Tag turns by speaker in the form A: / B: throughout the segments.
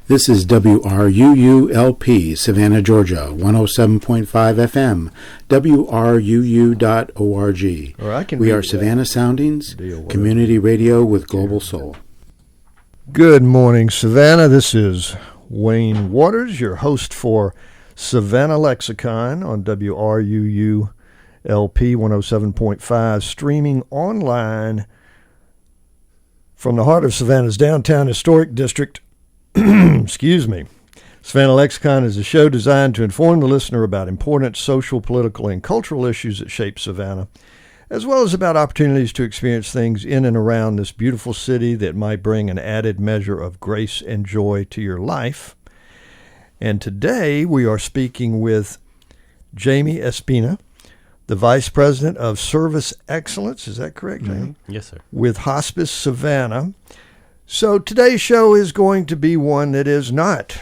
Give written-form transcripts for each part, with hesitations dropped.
A: This is WRUULP, Savannah, Georgia, 107.5 FM, WRUU.org. We are Savannah Soundings, community radio with global soul.
B: Good morning, Savannah. This is Wayne Waters, your host for Savannah Lexicon on WRUULP 107.5, streaming online from the heart of Savannah's downtown historic district. Excuse me. Savannah Lexicon is a show designed to inform the listener about important social, political, and cultural issues that shape Savannah, as well as about opportunities to experience things in and around this beautiful city that might bring an added measure of grace and joy to your life. And today we are speaking with Jamie Espina, the Vice President of Service Excellence. Is that correct, Jamie?
C: Mm-hmm. Yes, sir.
B: With Hospice Savannah. So today's show is going to be one that is not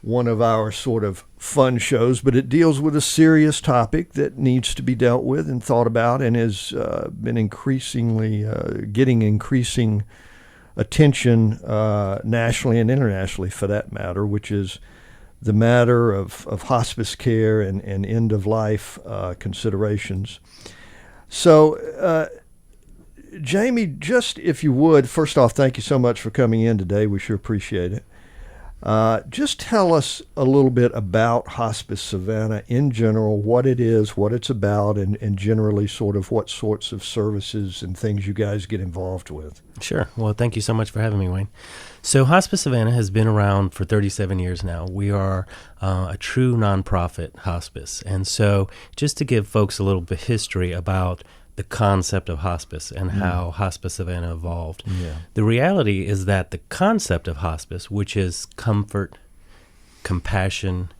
B: one of our sort of fun shows, but it deals with a serious topic that needs to be dealt with and thought about and has been increasingly getting increasing attention nationally and internationally for that matter, which is the matter of hospice care and end-of-life considerations. So, Jamie, just if you would, first off, thank you so much for coming in today. We sure appreciate it. Just tell us a little bit about Hospice Savannah in general, what it is, what it's about, and generally sort of what sorts of services and things you guys get involved with.
C: Sure. Well, thank you so much for having me, Wayne. So Hospice Savannah has been around for 37 years now. We are a true nonprofit hospice. And so just to give folks a little bit of history about the concept of hospice and how Hospice Savannah evolved. Yeah. The reality is that the concept of hospice, which is comfort, compassion,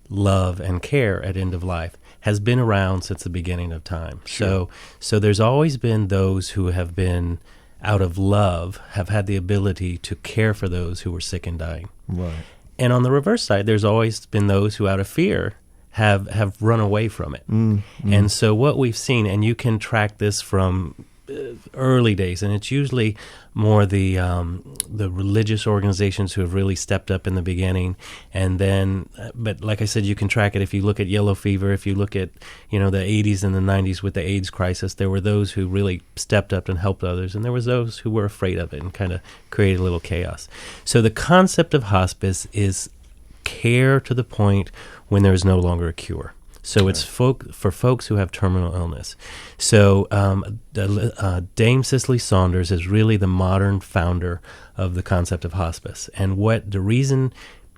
C: love, and care at end of life, has been around since the beginning of time. Sure. So there's always been those who have been, out of love, have had the ability to care for those who were sick and dying.
B: Right.
C: And on the reverse side, there's always been those who, out of fear, have run away from it. And so what we've seen, and you can track this from early days, and it's usually more the religious organizations who have really stepped up in the beginning, and then, but like I said, you can track it if you look at yellow fever, if you look at, the 80s and the 90s with the AIDS crisis, there were those who really stepped up and helped others, and there was those who were afraid of it and kind of created a little chaos. So the concept of hospice is care to the point when there is no longer a cure. So it's for folks who have terminal illness. So Dame Cicely Saunders is really the modern founder of the concept of hospice. And the reason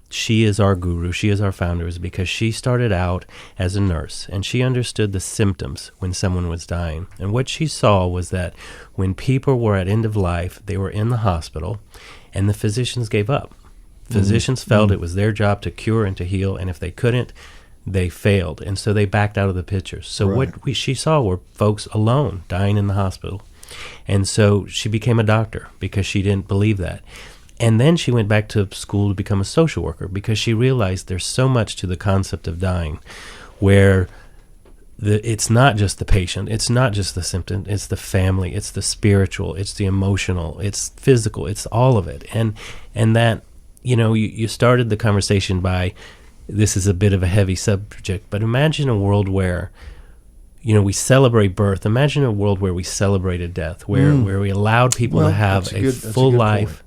C: she is our guru, she is our founder, is because she started out as a nurse, and she understood the symptoms when someone was dying. And what she saw was that when people were at end of life, they were in the hospital, and the physicians gave up. Physicians felt it was their job to cure and to heal, and if they couldn't, they failed. And so they backed out of the pictures. So what she saw were folks alone dying in the hospital. And so she became a doctor because she didn't believe that. And then she went back to school to become a social worker because she realized there's so much to the concept of dying where it's not just the patient, it's not just the symptom, it's the family, it's the spiritual, it's the emotional, it's physical, it's all of it. And that, you started the conversation by, this is a bit of a heavy subject, but imagine a world where, we celebrate birth. Imagine a world where we celebrated death, where we allowed people to have a full life,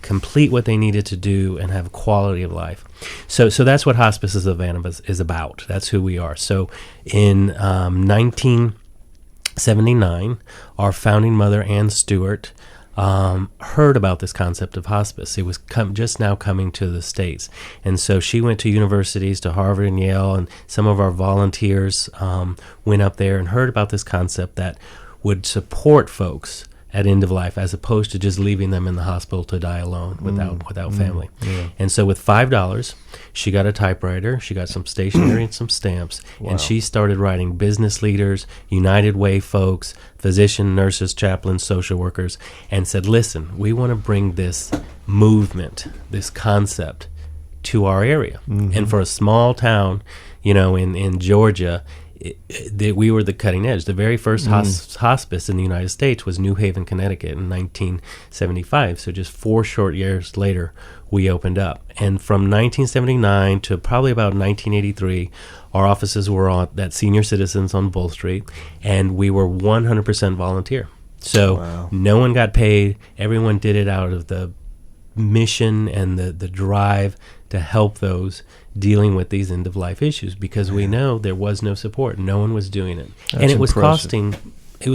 C: complete what they needed to do, and have quality of life. So that's what Hospice Savannah is about. That's who we are. So in 1979, our founding mother, Ann Stewart, heard about this concept of hospice. It was just now coming to the States. And so she went to universities, to Harvard and Yale, and some of our volunteers went up there and heard about this concept that would support folks at end of life, as opposed to just leaving them in the hospital to die alone without family. Yeah. And so with $5, she got a typewriter, she got some stationery and some stamps, and she started writing business leaders, United Way folks, physicians, nurses, chaplains, social workers, and said, listen, we want to bring this movement, this concept to our area. And for a small town, in Georgia, that we were the cutting edge. The very first hospice in the United States was New Haven, Connecticut in 1975. So just 4 short years later, we opened up. And from 1979 to probably about 1983, our offices were at Senior Citizens on Bull Street, and we were 100% volunteer. So no one got paid. Everyone did it out of the mission and the drive to help those dealing with these end-of-life issues, because we know there was no support. No one was doing it.
B: That's
C: and it was
B: impressive.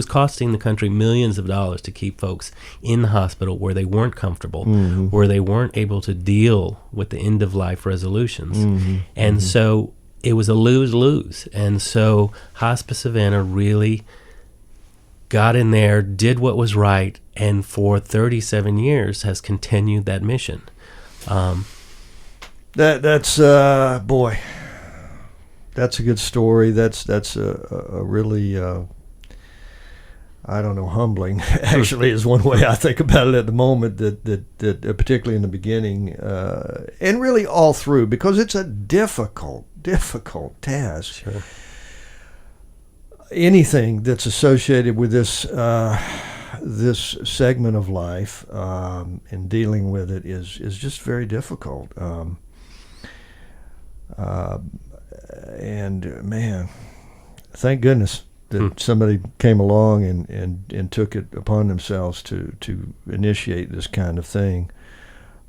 C: costing the country millions of dollars to keep folks in the hospital where they weren't comfortable, where they weren't able to deal with the end-of-life resolutions. And so it was a lose-lose. And so Hospice Savannah really got in there, did what was right, and for 37 years has continued that mission.
B: That's boy, that's a good story. That's a really I don't know, humbling actually is one way I think about it at the moment, that particularly in the beginning, and really all through, because it's a difficult task.
C: Sure.
B: Anything that's associated with this this segment of life and dealing with it is just very difficult. And man, thank goodness that somebody came along and took it upon themselves to initiate this kind of thing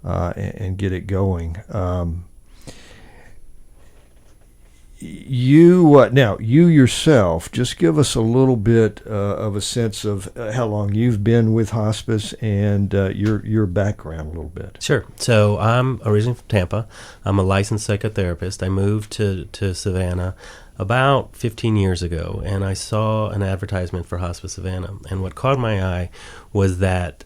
B: and get it going. Now, you yourself, just give us a little bit of a sense of how long you've been with hospice and your background a little bit.
C: Sure. So I'm originally from Tampa. I'm a licensed psychotherapist. I moved to Savannah about 15 years ago, and I saw an advertisement for Hospice Savannah. And what caught my eye was that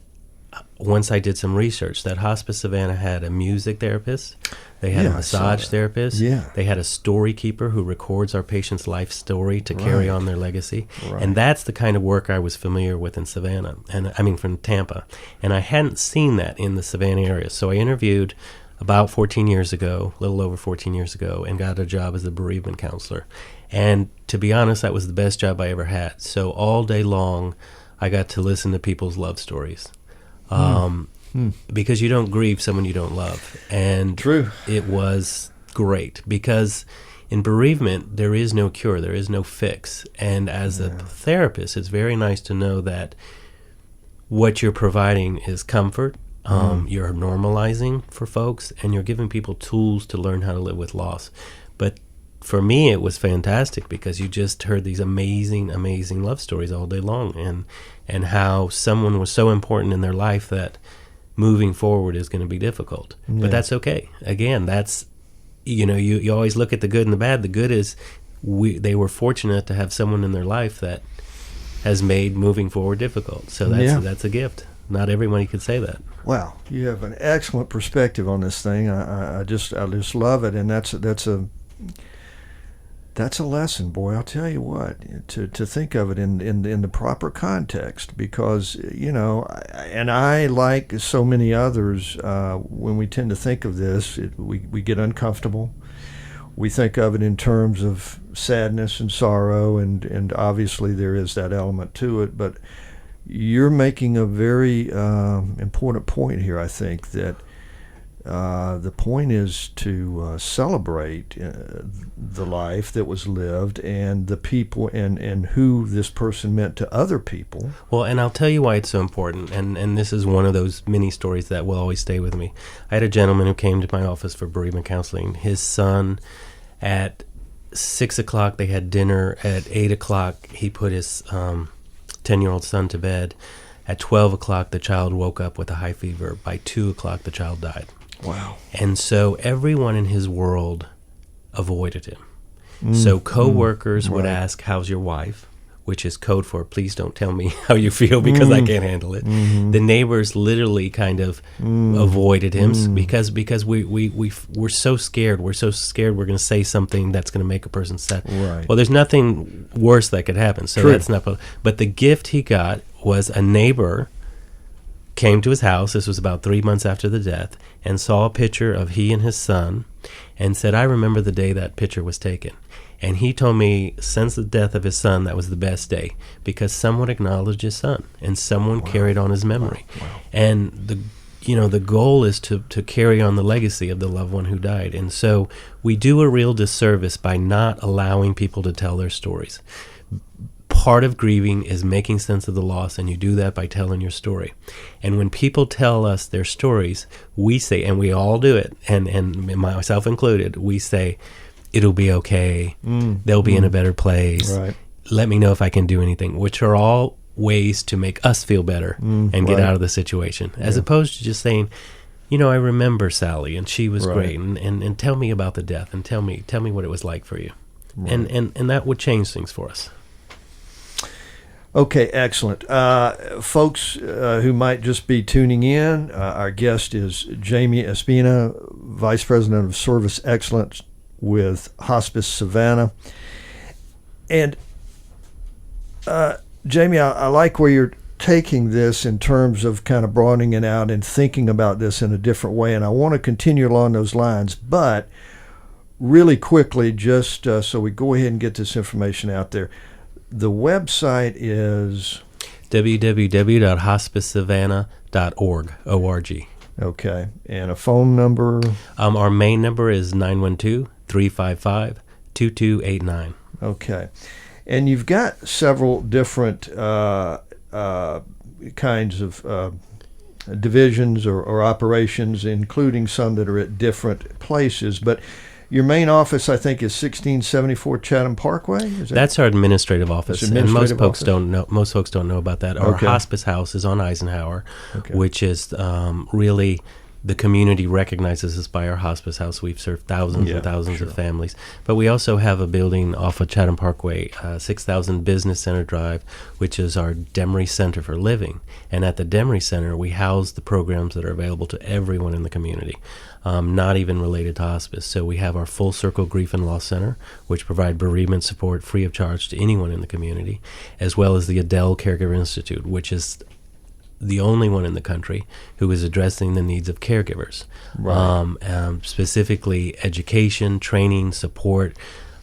C: once I did some research, that Hospice Savannah had a music therapist, they had a massage therapist, they had a story keeper who records our patient's life story to carry on their legacy. And that's the kind of work I was familiar with in Savannah, and I mean from Tampa. And I hadn't seen that in the Savannah area. So I interviewed about 14 years ago, a little over 14 years ago, and got a job as a bereavement counselor. And to be honest, that was the best job I ever had. So all day long, I got to listen to people's love stories. Because you don't grieve someone you don't love. And
B: True.
C: It was great, because in bereavement, there is no cure, there is no fix. And as a therapist, it's very nice to know that what you're providing is comfort. You're normalizing for folks, and you're giving people tools to learn how to live with loss. But for me, it was fantastic, because you just heard these amazing, amazing love stories all day long, and how someone was so important in their life that moving forward is going to be difficult. But that's okay. Again, that's, you always look at the good and the bad. The good is they were fortunate to have someone in their life that has made moving forward difficult. So that's a gift. Not everybody could say that.
B: Wow, you have an excellent perspective on this thing. I just love it, and that's a lesson, boy. I'll tell you what, to think of it in the proper context, because and I, like so many others, when we tend to think of this, we get uncomfortable. We think of it in terms of sadness and sorrow, and obviously there is that element to it, but you're making a very important point here, I think, that the point is to celebrate the life that was lived and the people and who this person meant to other people.
C: Well, and I'll tell you why it's so important, and this is one of those mini stories that will always stay with me. I had a gentleman who came to my office for bereavement counseling. His son, at 6 o'clock, they had dinner. At 8 o'clock, he put his 10-year-old son to bed. At 12 o'clock, the child woke up with a high fever. By 2 o'clock, the child died.
B: Wow.
C: And so everyone in his world avoided him. So coworkers would ask, "How's your wife?" which is code for "please don't tell me how you feel because I can't handle it." The neighbors literally kind of avoided him because we're so scared. We're so scared we're going to say something that's going to make a person sad.
B: Right.
C: Well, there's nothing worse that could happen. So
B: True.
C: that's not. But the gift he got was a neighbor came to his house. This was about 3 months after the death, and saw a picture of he and his son, and said, "I remember the day that picture was taken." And he told me since the death of his son, that was the best day because someone acknowledged his son and someone carried on his memory.
B: Wow.
C: And the goal is to carry on the legacy of the loved one who died. And so we do a real disservice by not allowing people to tell their stories. Part of grieving is making sense of the loss, and you do that by telling your story. And when people tell us their stories, we say, and we all do it, and myself included, we say, it'll be okay, they'll be in a better place,
B: right.
C: Let me know if I can do anything, which are all ways to make us feel better and get out of the situation, as opposed to just saying, I remember Sally, and she was great, and tell me about the death, and tell me what it was like for you. Right. And that would change things for us.
B: Okay, excellent. Folks who might just be tuning in, our guest is Jamie Espina, Vice President of Service Excellence with Hospice Savannah. And Jamie, I like where you're taking this in terms of kind of broadening it out and thinking about this in a different way. And I want to continue along those lines, but really quickly, just so we go ahead and get this information out there. The website is
C: www.hospicesavannah.org. O-R-G.
B: Okay. And a phone number?
C: Our main number is 912-355-2289.
B: Okay. And you've got several different kinds of divisions or operations, including some that are at different places. But your main office, I think, is 1674 Chatham Parkway.
C: That's our administrative office, and most folks don't know. Most folks don't know about that. Our
B: Okay.
C: hospice house is on Eisenhower, which is really the community recognizes us by our hospice house. We've served thousands and thousands of families, but we also have a building off of Chatham Parkway, 6000 Business Center Drive, which is our Demery Center for Living. And at the Demery Center, we house the programs that are available to everyone in the community. Not even related to hospice. So we have our Full Circle Grief and Loss Center, which provide bereavement support free of charge to anyone in the community, as well as the Adele Caregiver Institute, which is the only one in the country who is addressing the needs of caregivers, specifically education, training, support,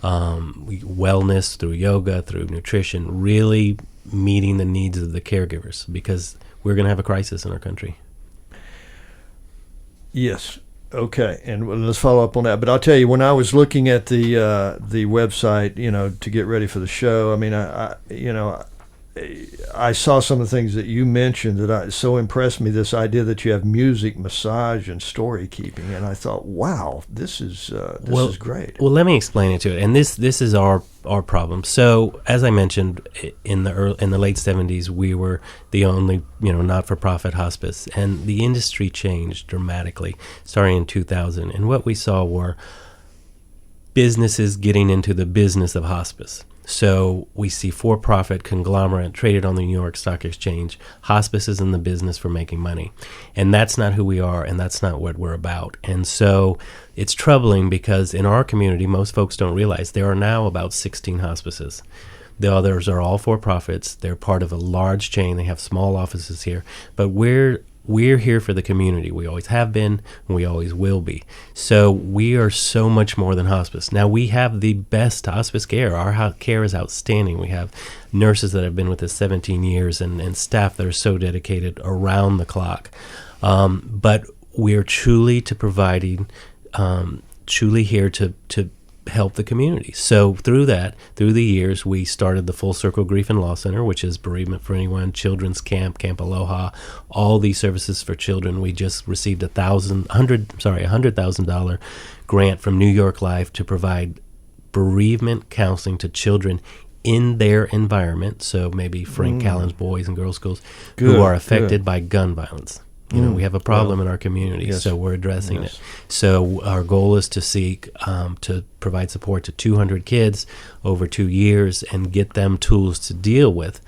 C: wellness through yoga, through nutrition, really meeting the needs of the caregivers, because we're going to have a crisis in our country.
B: Yes. Okay, and let's follow up on that. But I'll tell you, when I was looking at the website, to get ready for the show, I mean, I saw some of the things that you mentioned that so impressed me. This idea that you have music, massage, and story keeping, and I thought, wow, this is great. Well,
C: let me explain it to you. And this is our problem. So, as I mentioned, in the late 70s, we were the only not-for-profit hospice, and the industry changed dramatically starting in 2000. And what we saw were businesses getting into the business of hospice. So we see for-profit conglomerate traded on the New York Stock Exchange. Hospice is in the business for making money. And that's not who we are, and that's not what we're about. And so it's troubling because in our community, most folks don't realize there are now about 16 hospices. The others are all for-profits. They're part of a large chain. They have small offices here. But we're here for the community. We always have been, and we always will be. So we are so much more than hospice. Now, we have the best hospice care. Our care is outstanding. We have nurses that have been with us 17 years and staff that are so dedicated around the clock. But we're truly here to help the community. So through the years, we started the Full Circle Grief and Loss Center, which is bereavement for anyone, children's camp, Camp Aloha, all these services for children. We just received a $100,000 grant from New York Life to provide bereavement counseling to children in their environment. So maybe Frank Callan's boys and girls schools who are affected by gun violence. We have a problem in our community, so we're addressing it. So our goal is to seek to provide support to 200 kids over 2 years and get them tools to deal with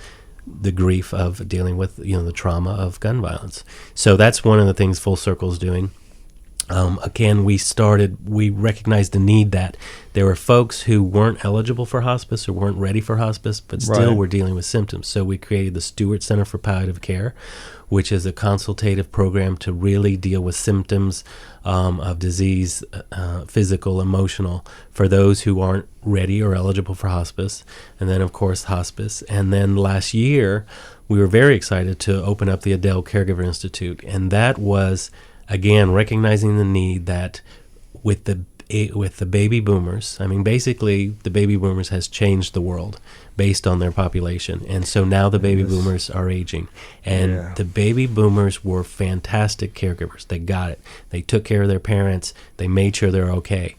C: the grief of dealing with the trauma of gun violence. So that's one of the things Full Circle is doing. Again, we recognized the need that there were folks who weren't eligible for hospice or weren't ready for hospice, but still were dealing with symptoms. So we created the Stewart Center for Palliative Care, which is a consultative program to really deal with symptoms of disease, physical, emotional, for those who aren't ready or eligible for hospice. And then, of course, hospice. And then last year, we were very excited to open up the Adele Caregiver Institute. And that was, again, recognizing the need that with the baby boomers, I mean, basically, the baby boomers has changed the world based on their population. And so now the baby boomers are aging. And the baby boomers were fantastic caregivers. They got it. They took care of their parents. They made sure they're okay.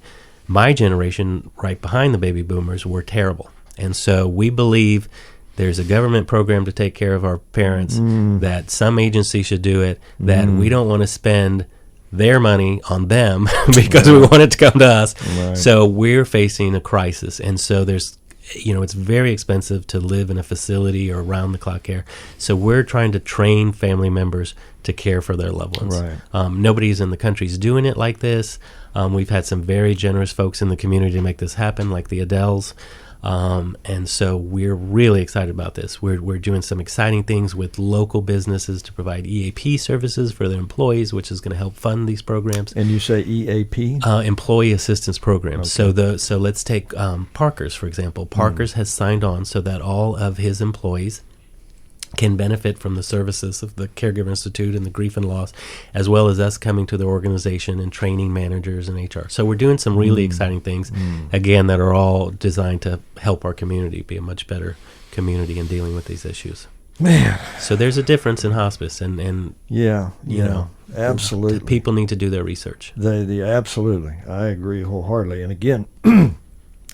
C: My generation, right behind the baby boomers, were terrible. And so we believe there's a government program to take care of our parents, that some agency should do it, that we don't want to spend their money on them because we want it to come to us. Right. So we're facing a crisis. And so there's, it's very expensive to live in a facility or around-the-clock care. So we're trying to train family members to care for their loved ones. Right. Nobody's in the country's doing it like this. We've had some very generous folks in the community to make this happen, like the Adeles. And so we're really excited about this. We're doing some exciting things with local businesses to provide EAP services for their employees, which is going to help fund these programs.
B: And you say EAP?
C: Employee Assistance Programs. Okay. So let's take Parker's, for example. Parker's has signed on so that all of his employees can benefit from the services of the Caregiver Institute and the Grief and Loss, as well as us coming to the organization and training managers and HR. So we're doing some really exciting things, again, that are all designed to help our community be a much better community in dealing with these issues.
B: Man.
C: So there's a difference in hospice, and
B: absolutely.
C: People need to do their research.
B: They absolutely. I agree wholeheartedly. And again,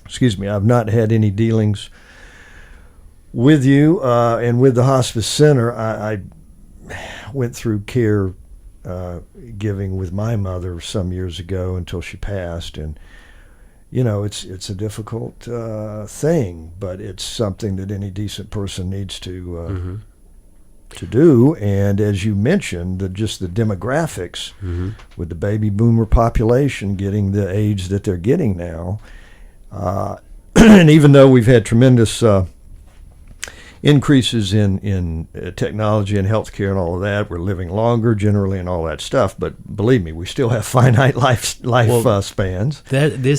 B: excuse me, I've not had any dealings with you and with the Hospice Center. I went through care giving with my mother some years ago until she passed, and it's a difficult thing, but it's something that any decent person needs to do. And as you mentioned, just the demographics with the baby boomer population getting the age that they're getting now, and even though we've had tremendous increases in technology and healthcare and all of that, we're living longer generally and all that stuff. But believe me, we still have finite life spans.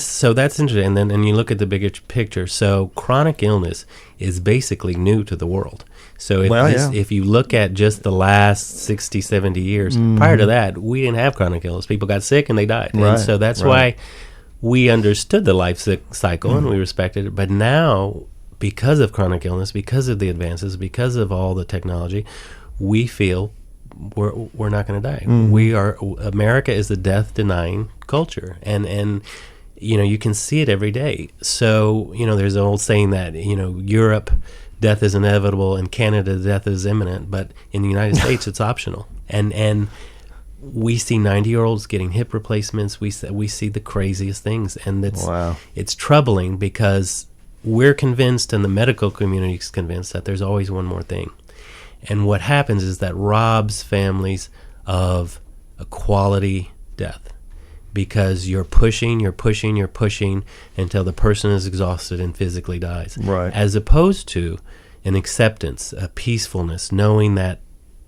C: So that's interesting. And you look at the bigger picture. So chronic illness is basically new to the world. So if you look at just the last 60, 70 years, prior to that, we didn't have chronic illness. People got sick and they died. Right, and so that's why we understood the life cycle and we respected it. But now, because of chronic illness, because of the advances, because of all the technology, we feel we're not going to die. America is a death-denying culture, and you can see it every day. So there's an old saying that Europe, death is inevitable, in Canada, death is imminent, but in the United States, it's optional. And we see 90-year-olds getting hip replacements. We see the craziest things, and it's troubling because we're convinced, and the medical community is convinced, that there's always one more thing. And what happens is that robs families of a quality death, because you're pushing until the person is exhausted and physically dies.
B: Right.
C: As opposed to an acceptance, a peacefulness, knowing that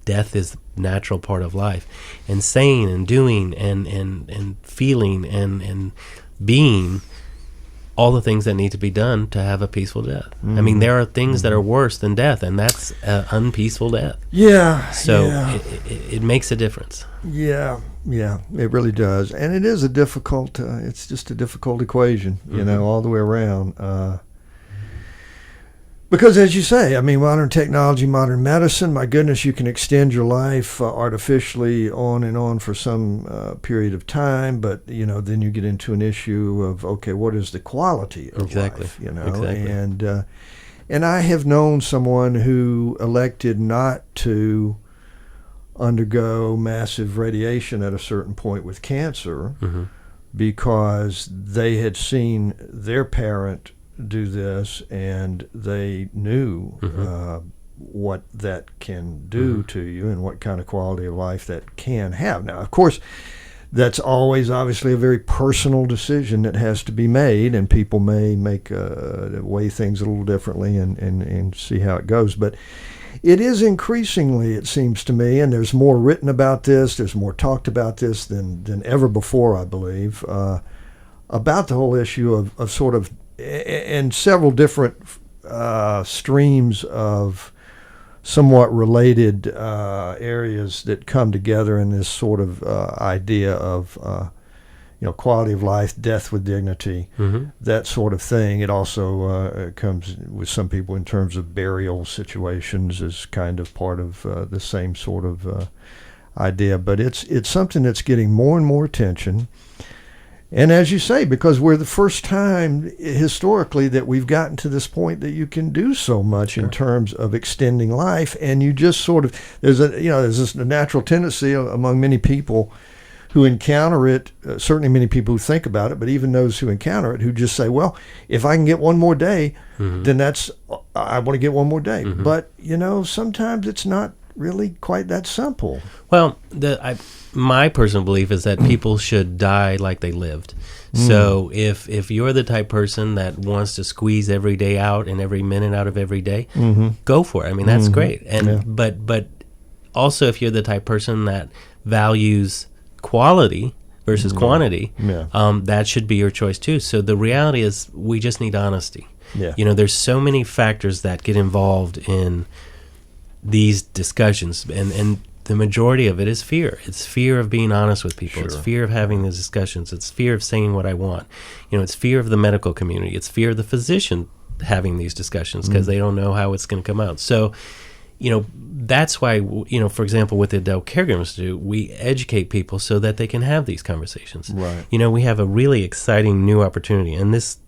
C: death is a natural part of life, and saying and doing and feeling and being all the things that need to be done to have a peaceful death. I mean, there are things that are worse than death, and that's an unpeaceful death.
B: Yeah.
C: So it makes a difference.
B: Yeah, it really does. And it is a difficult, it's just a difficult equation, all the way around. Because as you say, I mean, modern technology, modern medicine, my goodness, you can extend your life artificially on and on for some period of time, but, then you get into an issue of, okay, what is the quality of life,
C: Exactly.
B: And I have known someone who elected not to undergo massive radiation at a certain point with cancer because they had seen their parent do this, and they knew what that can do to you and what kind of quality of life that can have. Now, of course, that's always obviously a very personal decision that has to be made, and people may weigh things a little differently and see how it goes. But it is increasingly, it seems to me, and there's more written about this, there's more talked about this than ever before, I believe, about the whole issue of sort of, and several different streams of somewhat related areas that come together in this sort of idea of quality of life, death with dignity, that sort of thing. It also comes with some people in terms of burial situations as kind of part of the same sort of idea. But it's something that's getting more and more attention. And as you say, because we're the first time historically that we've gotten to this point that you can do so much in terms of extending life, and you just sort of, there's this natural tendency among many people who encounter it, certainly many people who think about it, but even those who encounter it who just say, well, if I can get one more day, then I want to get one more day. But, sometimes it's not really quite that simple.
C: Well, my personal belief is that people should die like they lived. So if you're the type person that wants to squeeze every day out and every minute out of every day, go for it. I mean, that's great. And but also if you're the type person that values quality versus quantity, that should be your choice too. So the reality is we just need honesty. There's so many factors that get involved in these discussions, and the majority of it is fear. It's fear of being honest with people. It's fear of having these discussions. It's fear of saying what I want. It's fear of the medical community. It's fear of the physician having these discussions because they don't know how it's going to come out. So, that's why, for example, with the Adult Caregiver Institute, we educate people so that they can have these conversations.
B: Right.
C: We have a really exciting new opportunity. And this,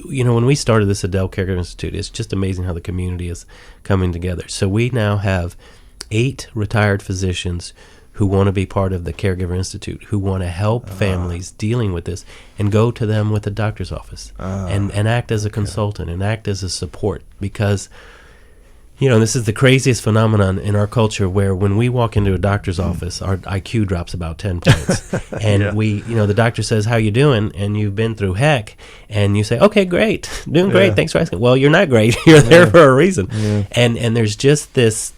C: when we started this Adult Caregiver Institute, it's just amazing how the community is coming together. So we now have 8 retired physicians who want to be part of the Caregiver Institute, who want to help families dealing with this and go to them with a doctor's office and act as a consultant and act as a support. Because, this is the craziest phenomenon in our culture where when we walk into a doctor's office, our IQ drops about 10 points. And we, the doctor says, how you doing? And you've been through heck. And you say, okay, great. Doing great. Thanks for asking. Well, you're not great. You're there for a reason. And there's just this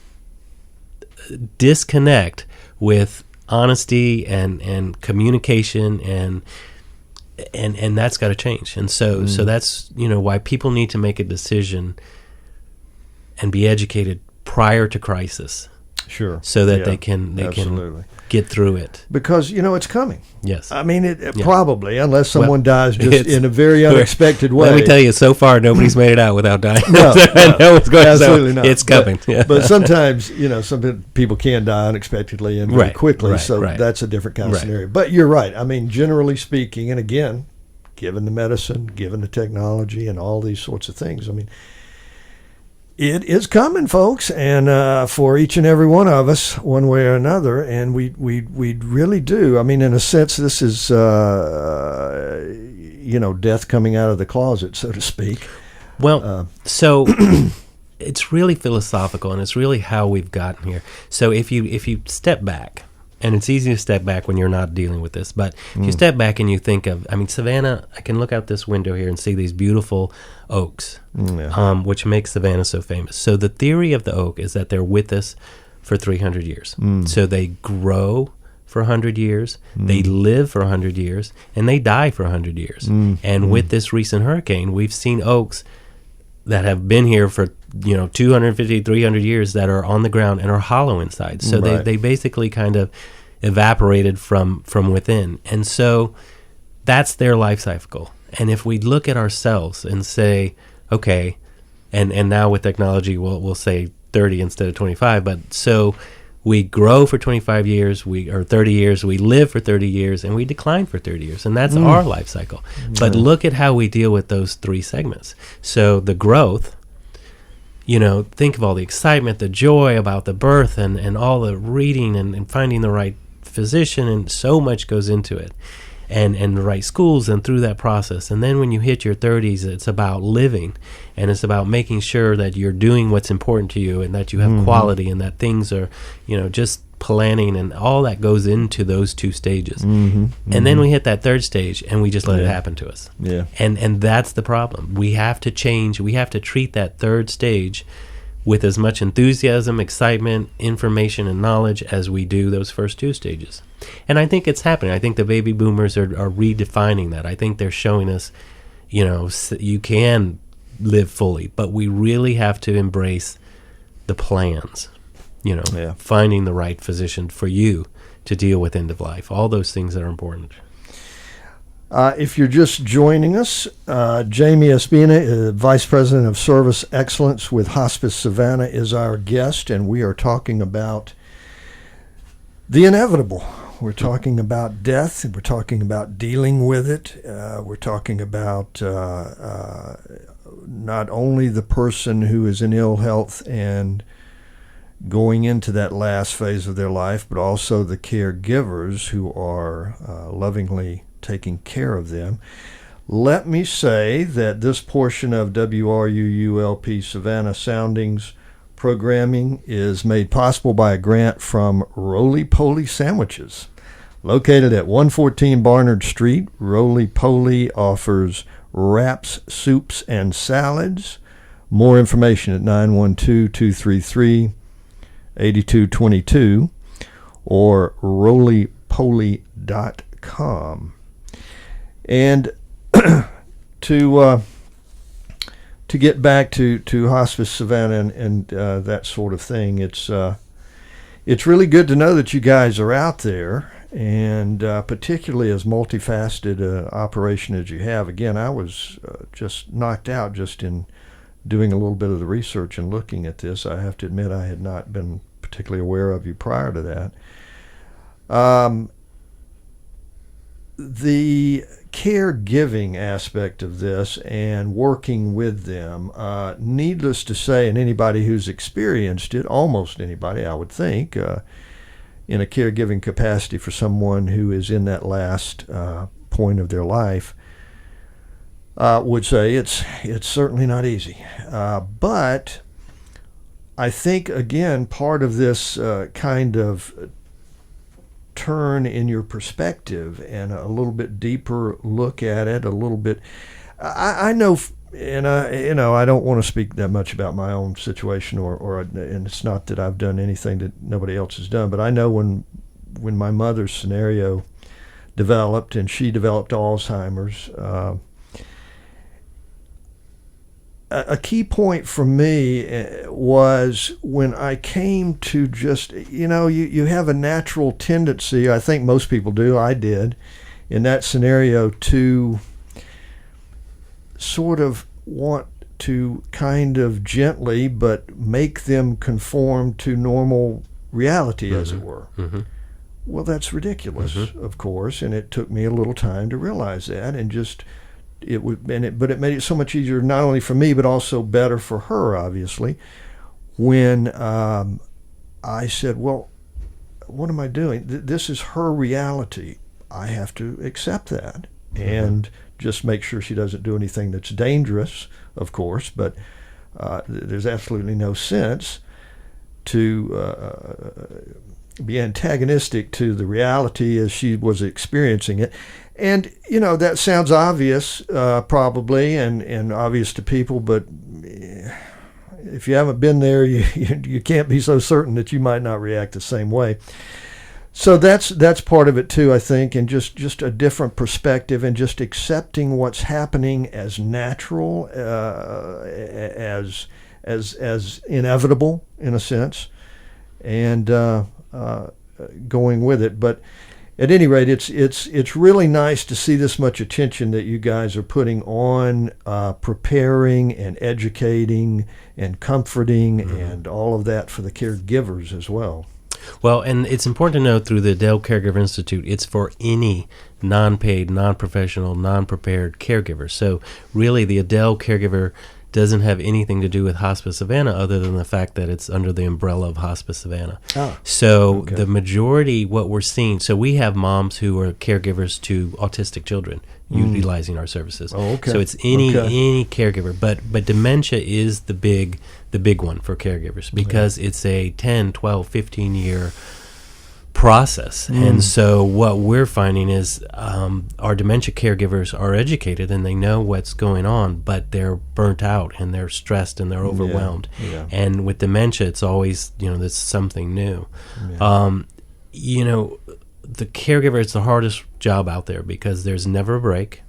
C: disconnect with honesty and communication and that's got to change. And so that's why people need to make a decision and be educated prior to crisis. So that they can get through it.
B: Because, it's coming.
C: Yes.
B: I mean, it probably, unless someone dies just in a very unexpected way.
C: Let me tell you, so far, nobody's made it out without dying.
B: No, absolutely not.
C: It's coming.
B: But sometimes, some people can die unexpectedly and very quickly, so that's a different kind of scenario. But you're right. I mean, generally speaking, and again, given the medicine, given the technology, and all these sorts of things, I mean, it is coming, folks, and for each and every one of us, one way or another, and we really do. I mean, in a sense, this is death coming out of the closet, so to speak.
C: Well, so it's really philosophical, and it's really how we've gotten here. So if you step back, and it's easy to step back when you're not dealing with this, but if you step back and you think of, Savannah, I can look out this window here and see these beautiful oaks, which makes Savannah so famous. So the theory of the oak is that they're with us for 300 years. So they grow for 100 years, they live for 100 years, and they die for 100 years. And with this recent hurricane, we've seen oaks that have been here for 250, 300 years that are on the ground and are hollow inside. So they basically kind of evaporated from within. And so that's their life cycle. And if we look at ourselves and say, okay, and now with technology we'll say 30 instead of 25, but so we grow for 25 years, or 30 years, we live for 30 years, and we decline for 30 years. And that's our life cycle. But look at how we deal with those 3 segments. So the growth, think of all the excitement, the joy about the birth and all the reading and finding the right physician, and so much goes into it. And the right schools and through that process. And then when you hit your 30s, it's about living, and it's about making sure that you're doing what's important to you and that you have quality and that things are, just planning and all that goes into those 2 stages.
B: Mm-hmm.
C: And then we hit that 3rd stage and we just let it
B: Yeah.
C: happen to us.
B: Yeah.
C: And that's the problem. We have to change. We have to treat that 3rd stage with as much enthusiasm, excitement, information, and knowledge as we do those first 2 stages. And I think it's happening. I think the baby boomers are redefining that. I think they're showing us, you can live fully, but we really have to embrace the plans,
B: Yeah.
C: finding the right physician for you to deal with end of life, all those things that are important.
B: If you're just joining us, Jamie Espina, Vice President of Service Excellence with Hospice Savannah, is our guest, and we are talking about the inevitable. We're talking about death, and we're talking about dealing with it. We're talking about not only the person who is in ill health and going into that last phase of their life, but also the caregivers who are lovingly taking care of them. Let me say that this portion of WRUULP Savannah Soundings programming is made possible by a grant from Roly Poly Sandwiches. Located at 114 Barnard Street, Roly Poly offers wraps, soups, and salads. More information at 912-233-8222 or rolypoly.com. And to get back to Hospice Savannah and that sort of thing, it's really good to know that you guys are out there, and particularly as multifaceted operation as you have. Again, I was just knocked out just in doing a little bit of the research and looking at this. I have to admit I had not been particularly aware of you prior to that. The caregiving aspect of this and working with them, needless to say, and anybody who's experienced it, almost anybody, I would think, in a caregiving capacity for someone who is in that last point of their life, would say it's certainly not easy. But I think, again, part of this kind of turn in your perspective and a little bit deeper look at it, a little bit. I know, and I don't want to speak that much about my own situation, and it's not that I've done anything that nobody else has done, but I know when my mother's scenario developed and she developed Alzheimer's, a key point for me was when I came to just, you have a natural tendency, I think most people do, I did, in that scenario, to sort of want to kind of gently but make them conform to normal reality, as it were.
C: Mm-hmm.
B: Well, that's ridiculous, of course, and it took me a little time to realize that, and just but it made it so much easier, not only for me but also better for her, obviously, when I said, well, what am I doing? This is her reality. I have to accept that and just make sure she doesn't do anything that's dangerous, of course, but there's absolutely no sense to be antagonistic to the reality as she was experiencing it. And, that sounds obvious, probably, and obvious to people, but if you haven't been there, you can't be so certain that you might not react the same way. So that's part of it too, I think, and just a different perspective and just accepting what's happening as natural, as inevitable in a sense, and going with it. But at any rate, it's really nice to see this much attention that you guys are putting on preparing and educating and comforting and all of that for the caregivers as well.
C: Well, and it's important to note through the Dell Caregiver Institute, it's for any non-paid, non-professional, non-prepared caregiver. So really the Adele Caregiver doesn't have anything to do with Hospice Savannah other than the fact that it's under the umbrella of Hospice Savannah. So the majority, what we're seeing, so we have moms who are caregivers to autistic children utilizing our services. So it's any caregiver, but dementia is the big one for caregivers because it's a 10, 12, 15 year process. And so what we're finding is our dementia caregivers are educated and they know what's going on, but they're burnt out and they're stressed and they're overwhelmed.
B: Yeah.
C: And with dementia, it's always, there's something new. Yeah. The caregiver, it's the hardest job out there because there's never a break.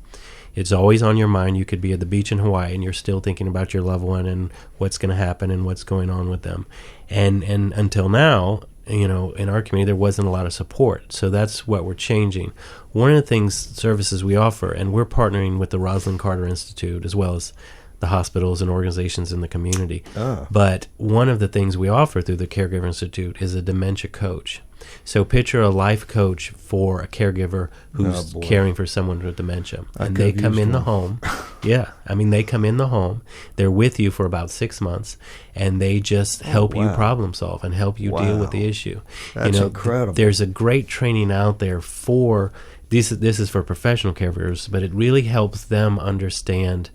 C: It's always on your mind. You could be at the beach in Hawaii and you're still thinking about your loved one and what's going to happen and what's going on with them. And until now, in our community, there wasn't a lot of support. So that's what we're changing. One of the services we offer, and we're partnering with the Rosalind Carter Institute as well as the hospitals and organizations in the community. But one of the things we offer through the Caregiver Institute is a dementia coach. So picture a life coach for a caregiver who's caring for someone with dementia. And they come in the home. Yeah. They come in the home. They're with you for about 6 months, and they just help you problem solve and help you deal with the issue.
B: That's incredible.
C: There's a great training out there for, this is for professional caregivers, but it really helps them understand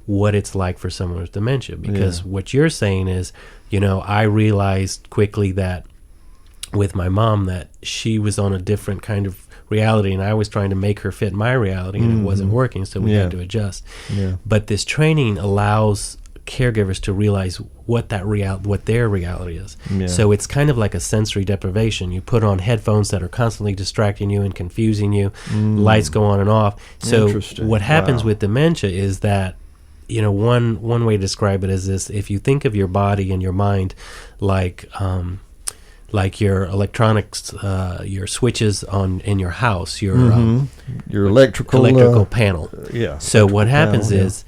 C: what it's like for someone with dementia. Because what you're saying is, I realized quickly that with my mom that she was on a different kind of reality, and I was trying to make her fit my reality, and it wasn't working, so we had to adjust. But this training allows caregivers to realize what their reality is. So it's kind of like a sensory deprivation. You put on headphones that are constantly distracting you and confusing you. Lights go on and off. So what happens with dementia is that, one way to describe it is this: if you think of your body and your mind like your electronics, your switches in your house, your
B: electrical
C: panel. So what happens is,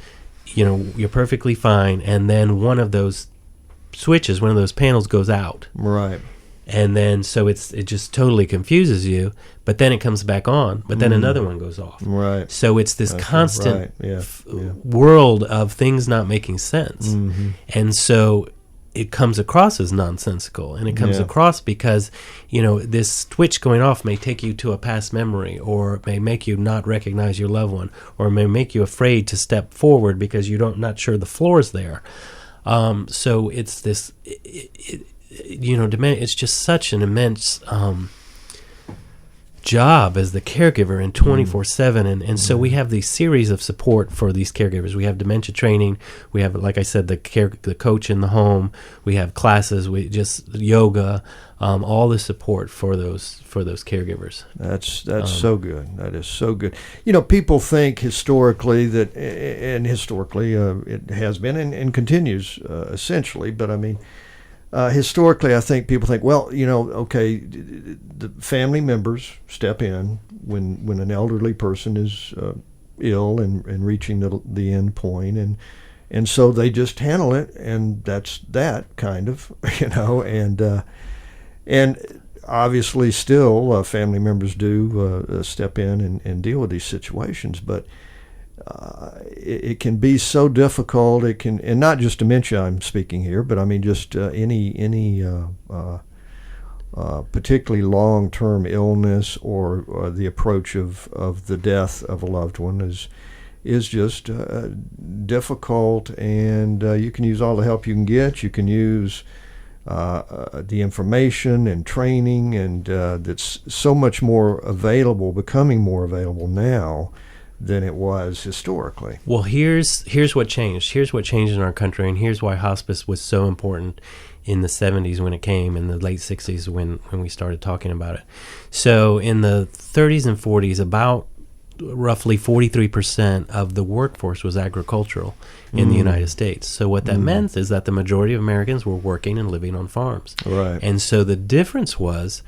C: you're perfectly fine, and then one of those switches, one of those panels goes out.
B: Right.
C: And then so it just totally confuses you, but then it comes back on, but then another one goes off.
B: Right.
C: So it's this constant world of things not making sense. And so it comes across as nonsensical, and it comes across because, this switch going off may take you to a past memory, or it may make you not recognize your loved one, or it may make you afraid to step forward because you're not sure the floor's there. So it's this, it's just such an immense job as the caregiver in 24/7, and so we have these series of support for these caregivers. We have dementia training, we have, like I said, the coach in the home, we have classes, we just yoga, all the support for those caregivers.
B: That's so good. That is so good. People think historically that, and historically it has been and continues essentially, but historically, I think people think, the family members step in when an elderly person is ill and reaching the end point, and so they just handle it, and that's that kind of, and obviously still family members do step in and deal with these situations, but it can be so difficult. It can, and not just dementia I'm speaking here, but just any particularly long-term illness or the approach of the death of a loved one is just difficult. And you can use all the help you can get. You can use the information and training, and that's so much more available, becoming more available now than it was historically.
C: Well, here's what changed. Here's what changed in our country, and here's why hospice was so important in the 70s when it came, in the late 60s when we started talking about it. So in the 30s and 40s, about roughly 43% of the workforce was agricultural in the United States. So what that meant is that the majority of Americans were working and living on farms.
B: Right.
C: And so the difference was,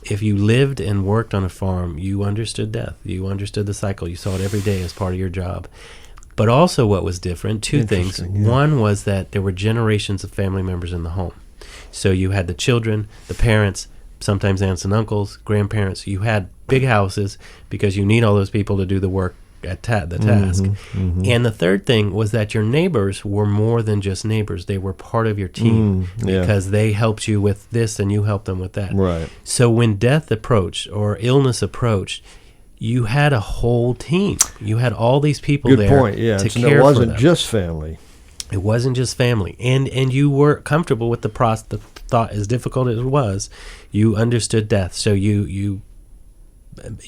C: if you lived and worked on a farm, you understood death. You understood the cycle. You saw it every day as part of your job. But also what was different, two things.
B: Yeah.
C: One was that there were generations of family members in the home. So you had the children, the parents, sometimes aunts and uncles, grandparents. You had big houses because you need all those people to do the work at the task. And the third thing was that your neighbors were more than just neighbors. They were part of your team because they helped you with this and you helped them with that.
B: Right.
C: So when death approached or illness approached, you had a whole team. You had all these people
B: Good
C: there
B: point. Yeah.
C: to care for them.
B: It wasn't just family.
C: It wasn't just family, and you were comfortable with the thought, as difficult as it was. You understood death, so you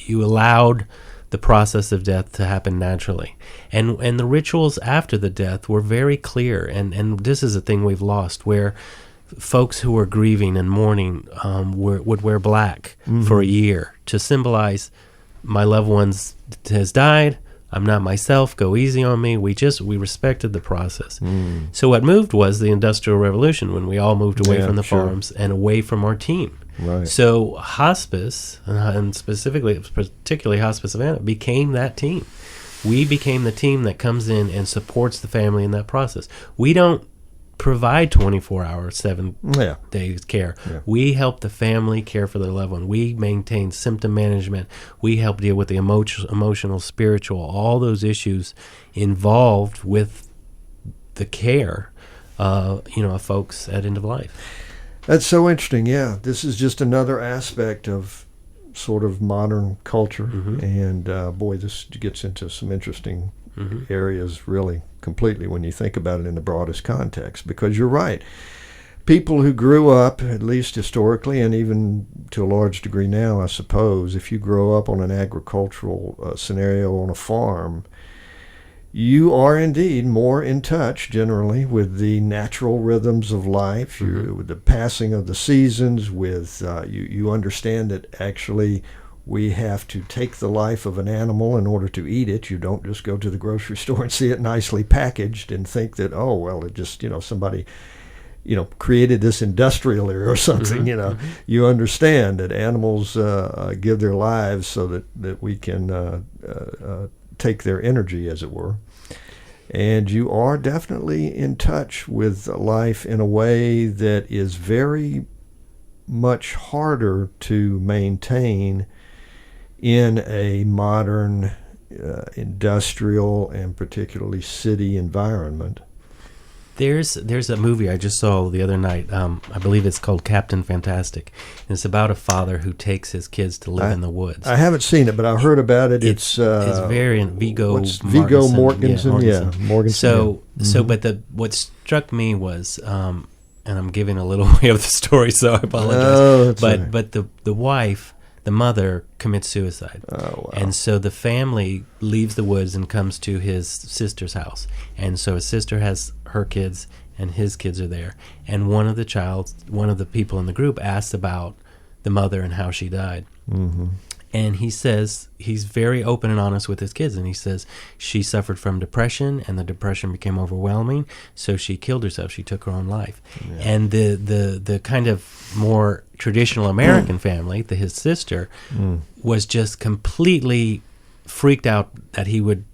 C: allowed the process of death to happen naturally, and the rituals after the death were very clear. And this is a thing we've lost, where folks who were grieving and mourning would wear black for a year to symbolize, my loved ones has died. I'm not myself. Go easy on me. We respected the process. So what moved was the Industrial Revolution, when we all moved away from the farms and away from our team.
B: Right.
C: So hospice, and particularly Hospice Savannah, became that team. We became the team that comes in and supports the family in that process. We don't provide 24-hour, 7 days care. Yeah. We help the family care for their loved one. We maintain symptom management. We help deal with the emotional, spiritual, all those issues involved with the care, of folks at end of life.
B: That's so interesting. Yeah, this is just another aspect of sort of modern culture, and boy, this gets into some interesting areas, really, completely, when you think about it in the broadest context. Because you're right, people who grew up, at least historically, and even to a large degree now, I suppose, if you grow up on an agricultural scenario on a farm, you are indeed more in touch, generally, with the natural rhythms of life, with the passing of the seasons, with you understand that actually we have to take the life of an animal in order to eat it. You don't just go to the grocery store and see it nicely packaged and think that, oh, well, it just, somebody, created this industrially or something, You understand that animals give their lives so that we can take their energy, as it were. And you are definitely in touch with life in a way that is very much harder to maintain in a modern industrial and particularly city environment.
C: There's a movie I just saw the other night. I believe it's called Captain Fantastic. And it's about a father who takes his kids to live in the woods.
B: I haven't seen it, but I heard about it. It's
C: very Viggo
B: Mortensen.
C: So, but what struck me was, and I'm giving a little way of the story, so I apologize. But the wife, the mother, commits suicide.
B: Oh, wow.
C: And so the family leaves the woods and comes to his sister's house. And so his sister has her kids, and his kids are there. And one of the people in the group asked about the mother and how she died. And he says, he's very open and honest with his kids, and he says she suffered from depression, and the depression became overwhelming, so she killed herself. She took her own life. Yeah. And the kind of more traditional American family, his sister, was just completely freaked out that he would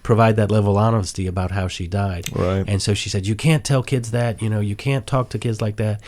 C: provide that level of honesty about how she died.
B: Right.
C: And so she said, you can't tell kids that, you can't talk to kids like that.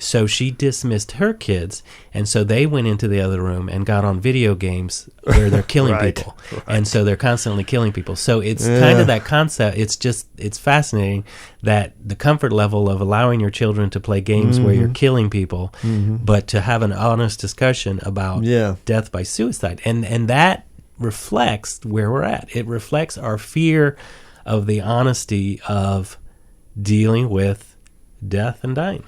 C: So she dismissed her kids, and so they went into the other room and got on video games where they're killing people. Right. And so they're constantly killing people. So it's kind of that concept. It's fascinating that the comfort level of allowing your children to play games where you're killing people, but to have an honest discussion about death by suicide. And that reflects where we're at. It reflects our fear of the honesty of dealing with death and dying.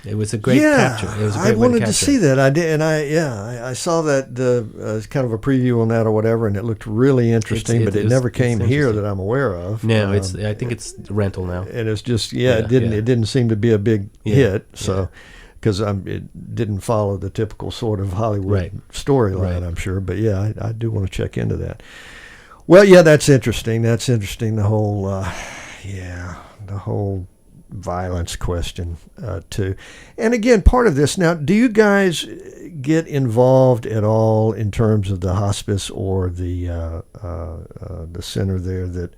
C: It was a great capture. It was a great
B: I wanted to see that. I did, and I saw that kind of a preview on that or whatever, and it looked really interesting. But it never came here that I'm aware of.
C: No, I think it's rental now.
B: And it's just it didn't seem to be a big hit. So because it didn't follow the typical sort of Hollywood storyline, I'm sure. But I do want to check into that. Well, that's interesting. That's interesting. The whole violence question too. And again, part of this now, do you guys get involved at all in terms of the hospice or the center there, that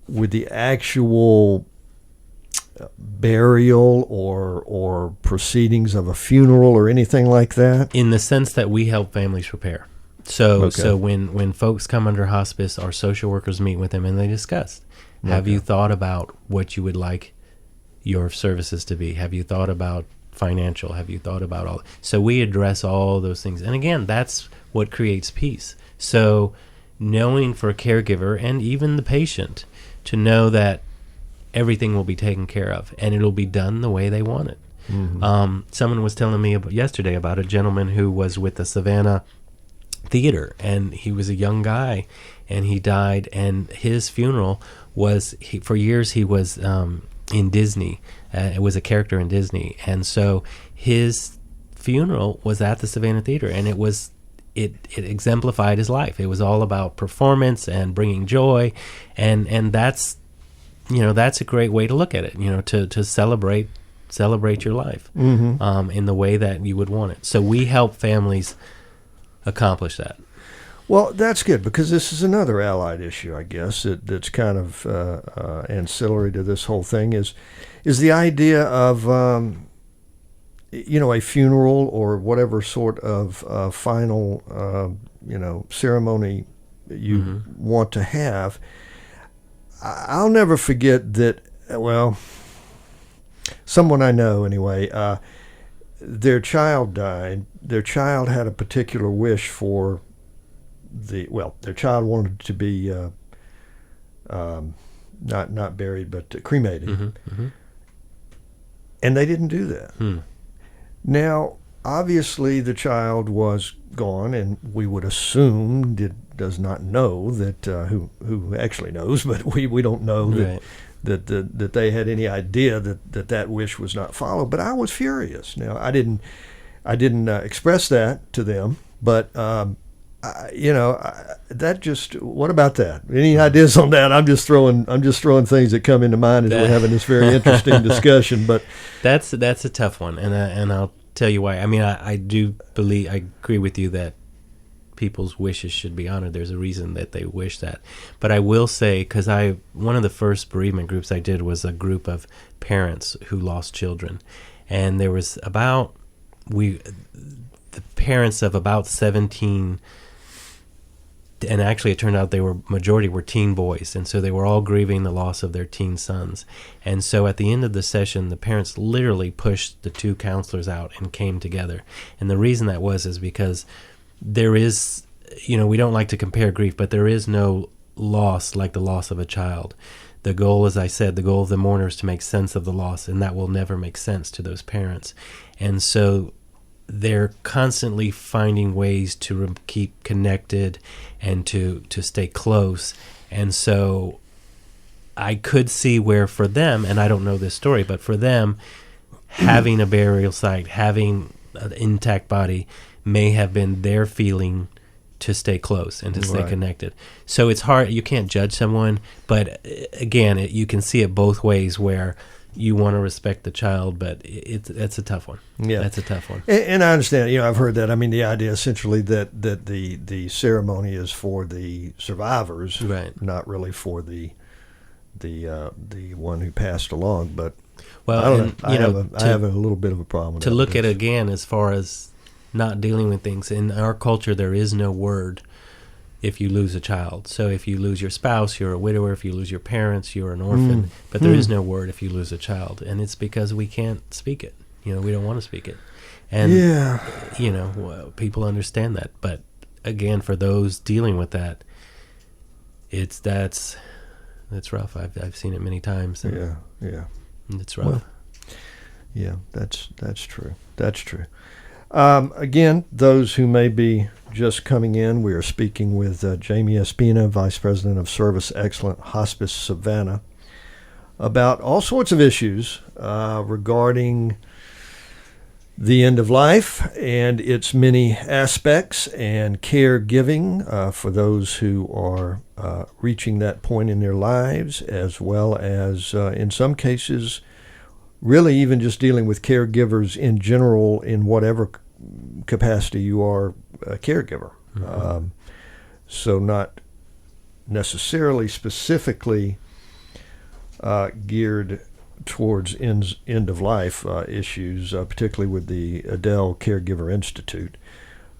B: with the actual burial or proceedings of a funeral or anything like that?
C: In the sense that we help families prepare. So when folks come under hospice, our social workers meet with them and they discuss. Have you thought about what you would like your services to be? Have you thought about financial? Have you thought about all? So we address all those things. And again, that's what creates peace. So knowing for a caregiver and even the patient to know that everything will be taken care of and it'll be done the way they want it. Someone was telling me yesterday about a gentleman who was with the Savannah Theater, and he was a young guy, and he died, and his funeral was, for years he was in Disney. It was a character in Disney, and so his funeral was at the Savannah Theater, and it exemplified his life. It was all about performance and bringing joy, and that's, that's a great way to look at it, to celebrate your life in the way that you would want it. So we help families accomplish that.
B: Well, that's good, because this is another allied issue, I guess, that's kind of ancillary to this whole thing, is the idea of a funeral or whatever sort of final ceremony you want to have. I'll never forget that. Well, someone I know anyway. Their child died. Their child had a particular wish for their child wanted to be not buried, but cremated. And they didn't do that. Now, obviously, the child was gone, and we would assume does not know that who actually knows, but we don't know
C: Right.
B: that they had any idea that wish was not followed. But I was furious. Now, I didn't express that to them, but that just, what about that? Any ideas on that? I'm just throwing things that come into mind as we're having this very interesting discussion. But
C: that's a tough one, and I'll tell you why. I mean, I do believe, I agree with you that people's wishes should be honored. There's a reason that they wish that. But I will say, because one of the first bereavement groups I did was a group of parents who lost children, and there was the parents of about 17. And actually, it turned out majority were teen boys, and so they were all grieving the loss of their teen sons. And so at the end of the session, the parents literally pushed the two counselors out and came together. And the reason that is because there is, we don't like to compare grief, but there is no loss like the loss of a child. The goal, as I said, the goal of the mourner is to make sense of the loss, and that will never make sense to those parents. And so they're constantly finding ways to keep connected and to stay close. And so I could see where for them, and I don't know this story, but for them, having a burial site, having an intact body may have been their feeling to stay close and to stay connected. So it's hard. You can't judge someone, but again, you can see it both ways, where you want to respect the child, but that's a tough one. Yeah, that's a tough one.
B: And I understand. I've heard that. I mean, the idea essentially that the ceremony is for the survivors,
C: right?
B: Not really for the one who passed along. But
C: well,
B: I don't know. I have a little bit of a problem with
C: to
B: that.
C: Look at it again as far as not dealing with things. In our culture, there is no word if you lose a child. So if you lose your spouse, you're a widower. If you lose your parents, you're an orphan. But there is no word if you lose a child. And it's because we can't speak it. We don't want to speak it. And, people understand that. But again, for those dealing with that, that's rough. I've seen it many times.
B: Yeah.
C: It's rough.
B: Well, yeah, that's true. That's true. Again, those who may be just coming in, we are speaking with Jamie Espina, Vice President of Service Excellence, Hospice Savannah, about all sorts of issues regarding the end of life and its many aspects, and caregiving for those who are reaching that point in their lives, as well as, in some cases, really even just dealing with caregivers in general, in whatever capacity you are a caregiver. So not necessarily specifically geared towards end of life issues, particularly with the Adele Caregiver Institute.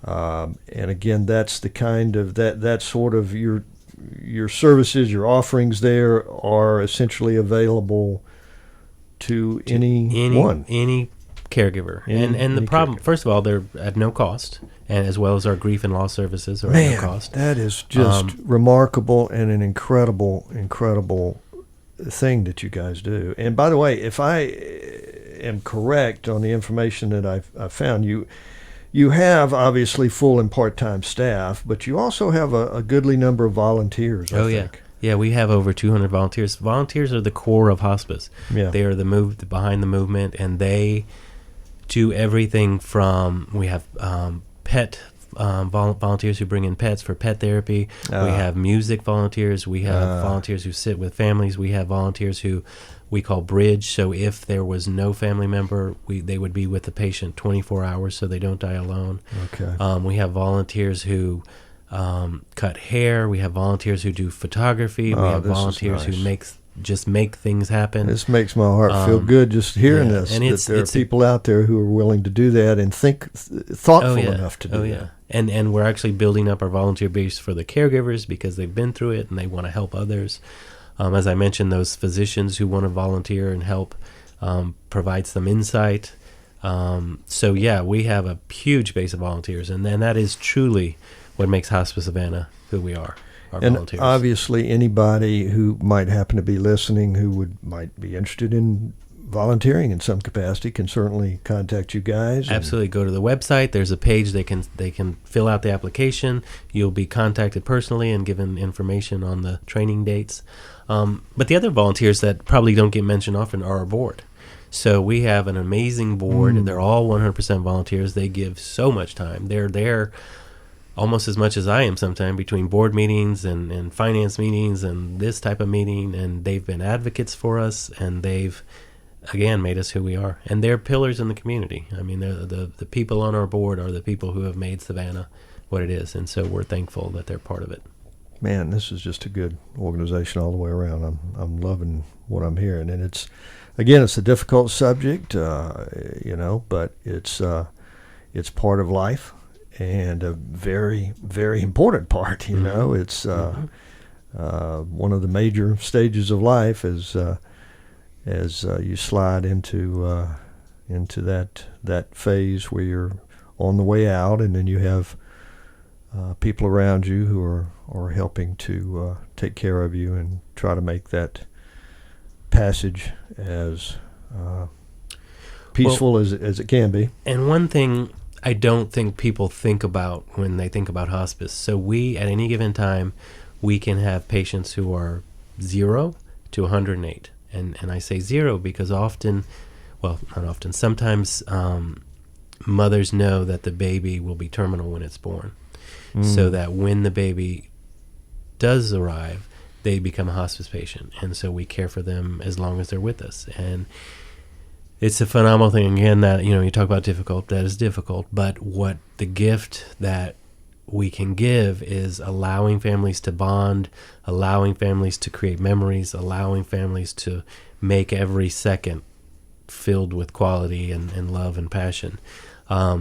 B: And again, that's the kind of that sort of your services, your offerings there are essentially available to anyone.
C: Any caregiver. And the problem, first of all, they're at no cost, and as well as our grief and loss services are at no cost.
B: That is just remarkable, and an incredible thing that you guys do. And by the way, if I am correct on the information that I've found, you have obviously full and part-time staff, but you also have a goodly number of volunteers, I think.
C: Yeah, we have over 200 volunteers. Volunteers are the core of hospice.
B: Yeah.
C: They are behind the movement, and they do everything from, we have pet volunteers who bring in pets for pet therapy. We have music volunteers. We have volunteers who sit with families. We have volunteers who we call bridge. So if there was no family member, they would be with the patient 24 hours so they don't die alone.
B: Okay.
C: We have volunteers who cut hair. We have volunteers who do photography. We have volunteers who make things happen.
B: This makes my heart feel good just hearing this.
C: And
B: that there are people out there who are willing to do that and thoughtful enough to do that.
C: And we're actually building up our volunteer base for the caregivers because they've been through it and they want to help others. As I mentioned, those physicians who want to volunteer and help provide some insight. So we have a huge base of volunteers, and then that is truly what makes Hospice Savannah who we are. Our volunteers.
B: Obviously, anybody who might happen to be listening who might be interested in volunteering in some capacity can certainly contact you guys.
C: Absolutely. Go to the website. There's a page they can fill out the application. You'll be contacted personally and given information on the training dates. But the other volunteers that probably don't get mentioned often are our board. So we have an amazing board. They're all 100% volunteers. They give so much time. They're there almost as much as I am sometimes between board meetings and finance meetings and this type of meeting. And they've been advocates for us, and they've, again, made us who we are. And they're pillars in the community. I mean, the people on our board are the people who have made Savannah what it is. And so we're thankful that they're part of it.
B: Man, this is just a good organization all the way around. I'm loving what I'm hearing, and it's a difficult subject, but it's part of life and a very, very important part. It's one of the major stages of life as you slide into that phase where you're on the way out, and then you have people around you who are helping to take care of you and try to make that passage as peaceful as it can be.
C: And one thing I don't think people think about when they think about hospice. So we, at any given time, we can have patients who are 0 to 108. And I say 0 because sometimes mothers know that the baby will be terminal when it's born. So that when the baby does arrive, they become a hospice patient. And so we care for them as long as they're with us. And it's a phenomenal thing, again, that, you talk about difficult, that is difficult. But what the gift that we can give is allowing families to bond, allowing families to create memories, allowing families to make every second filled with quality and love and passion.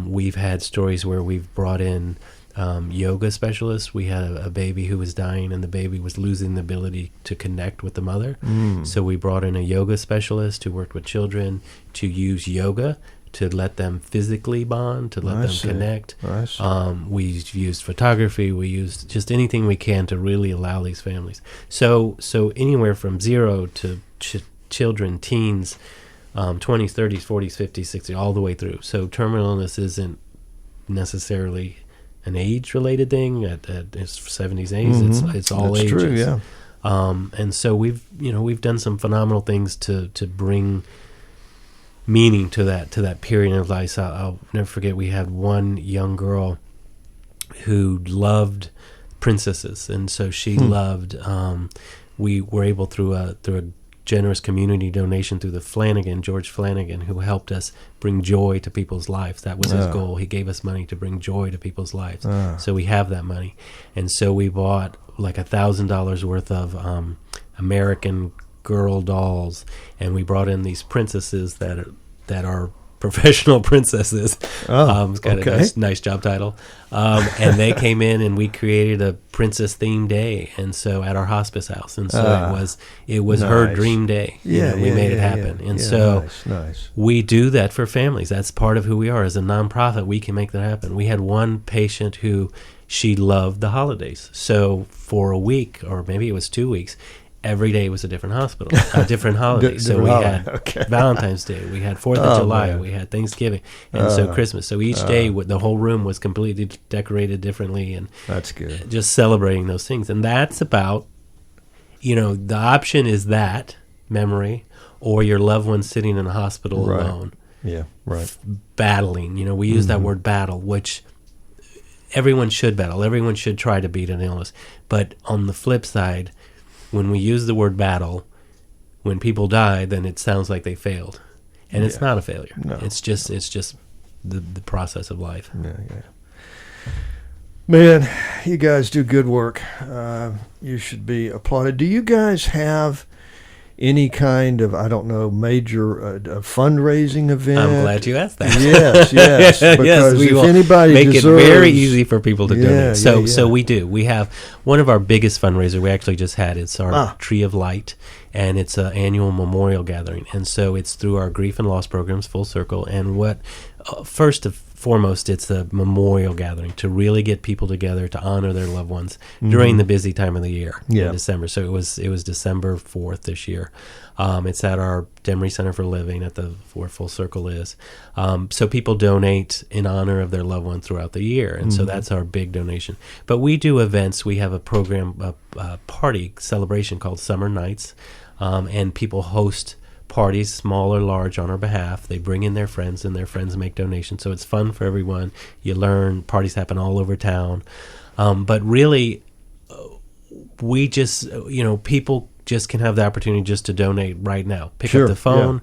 C: We've had stories where we've brought in yoga specialists. We had a baby who was dying, and the baby was losing the ability to connect with the mother. So we brought in a yoga specialist who worked with children to use yoga to let them physically bond, to let them connect. We used photography. We used just anything we can to really allow these families. So anywhere from 0 to children, teens, 20s, 30s, 40s, 50s, 60s, all the way through. So terminal illness isn't necessarily an age-related thing at its 70s, 80s. It's all
B: That's
C: ages.
B: True, yeah.
C: And so we've done some phenomenal things to bring meaning to that period of life. So I'll never forget, we had one young girl who loved princesses, and so she loved. We were able through a generous community donation through George Flanagan, who helped us bring joy to people's lives. That was his goal. He gave us money to bring joy to people's lives. So we have that money. And so we bought like $1,000 worth of American Girl dolls, and we brought in these princesses that are professional princesses. It's got a nice job title. And they came in, and we created a princess themed day, and so at our hospice house, and so it was nice. Her dream day. We made it happen. And so
B: nice.
C: We do that for families. That's part of who we are. As a nonprofit, we can make that happen. We had one patient who she loved the holidays. So for a week, or maybe it was 2 weeks, every day was a different hospital, a different holiday. So we had Valentine's Day, we had 4th of July, we had Thanksgiving, and so Christmas. So each day, the whole room was completely decorated differently, and
B: that's good.
C: Just celebrating those things. And that's about, the option is that memory or your loved one sitting in a hospital alone.
B: Yeah, right.
C: Battling. We use that word battle, which everyone should battle. Everyone should try to beat an illness. But on the flip side, when we use the word battle, when people die, then it sounds like they failed. And it's not a failure. No. It's just the process of life.
B: Yeah. Man, you guys do good work. You should be applauded. Do you guys have any kind of, major fundraising event?
C: I'm glad you asked that.
B: Yes. Because
C: yes, we
B: if
C: will
B: anybody
C: make
B: deserves,
C: it very easy for people to donate.
B: Yeah.
C: So we do. We have one of our biggest fundraiser we actually just had. It's our Tree of Light, and it's an annual memorial gathering. And so it's through our grief and loss programs, Full Circle. And what first and foremost, it's a memorial gathering to really get people together to honor their loved ones during the busy time of the year in December. So it was December 4th this year. It's at our Demery Center for Living where Full Circle is. So people donate in honor of their loved one throughout the year, and so that's our big donation. But we do events. We have a program, a party celebration called Summer Nights, and people host parties, small or large, on our behalf. They bring in their friends, and their friends make donations. So it's fun for everyone. You learn. Parties happen all over town. But really, we just, people just can have the opportunity just to donate right now. Pick up the phone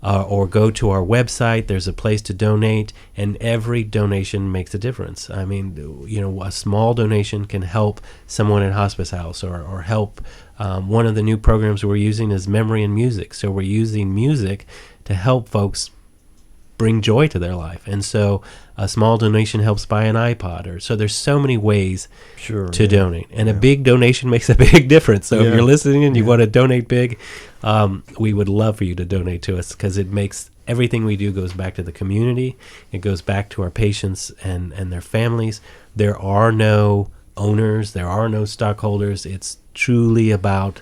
C: or go to our website. There's a place to donate, and every donation makes a difference. I mean, a small donation can help someone at hospice house or help. One of the new programs we're using is memory and music. So we're using music to help folks bring joy to their life. And so a small donation helps buy an iPod. So there's so many ways to donate. And a big donation makes a big difference. So if you're listening and you want to donate big, we would love for you to donate to us, because it makes everything we do goes back to the community. It goes back to our patients and their families. There are no owners. There are no stockholders. It's truly about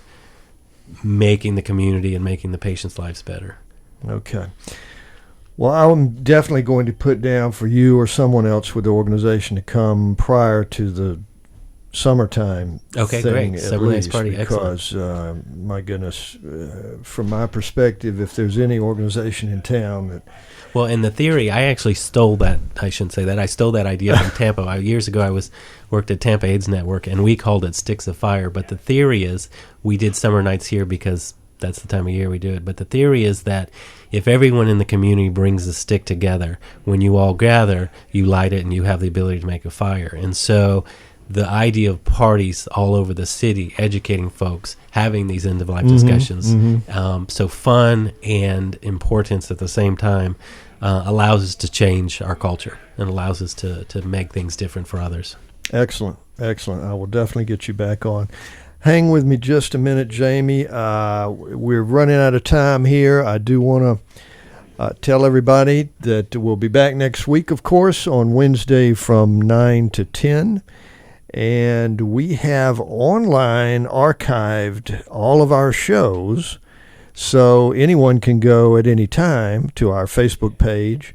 C: making the community and making the patients' lives better.
B: Okay. Well, I'm definitely going to put down for you or someone else with the organization to come prior to the summertime thing,
C: great. Summer Nights Party,
B: because, my goodness, from my perspective, if there's any organization in town that...
C: Well, in the theory, I actually stole that. I shouldn't say that. I stole that idea from Tampa. Years ago, I worked at Tampa AIDS Network, and we called it Sticks of Fire. But the theory is, we did Summer Nights here because that's the time of year we do it. But the theory is that if everyone in the community brings a stick together, when you all gather, you light it and you have the ability to make a fire. And so the idea of parties all over the city, educating folks, having these end-of-life discussions, so fun and importance at the same time, allows us to change our culture and allows us to make things different for others.
B: Excellent. I will definitely get you back on. Hang with me just a minute, Jamie. We're running out of time here. I do want to tell everybody that we'll be back next week, of course, on Wednesday from 9 to 10. And we have online archived all of our shows, so anyone can go at any time to our Facebook page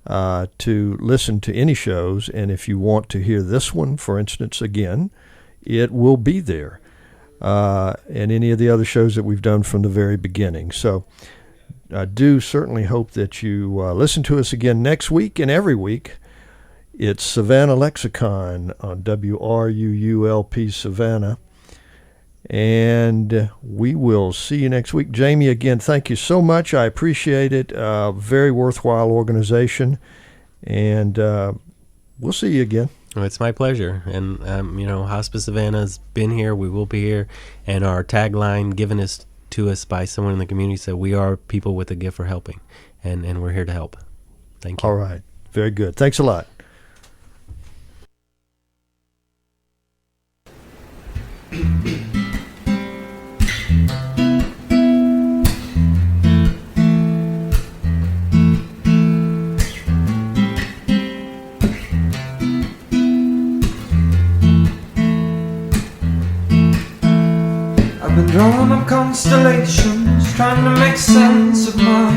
B: to listen to any shows. And if you want to hear this one, for instance, again, it will be there. And any of the other shows that we've done from the very beginning. So I do certainly hope that you listen to us again next week and every week. It's Savannah Lexicon on WRUULP Savannah. And we will see you next week. Jamie, again, thank you so much. I appreciate it. Very worthwhile organization. And we'll see you again.
C: Well, it's my pleasure. And, Hospice Savannah's been here. We will be here. And our tagline given to us by someone in the community said, we are people with a gift for helping. And we're here to help. Thank you.
B: All right. Very good. Thanks a lot.
D: Drawing up constellations, trying to make sense of my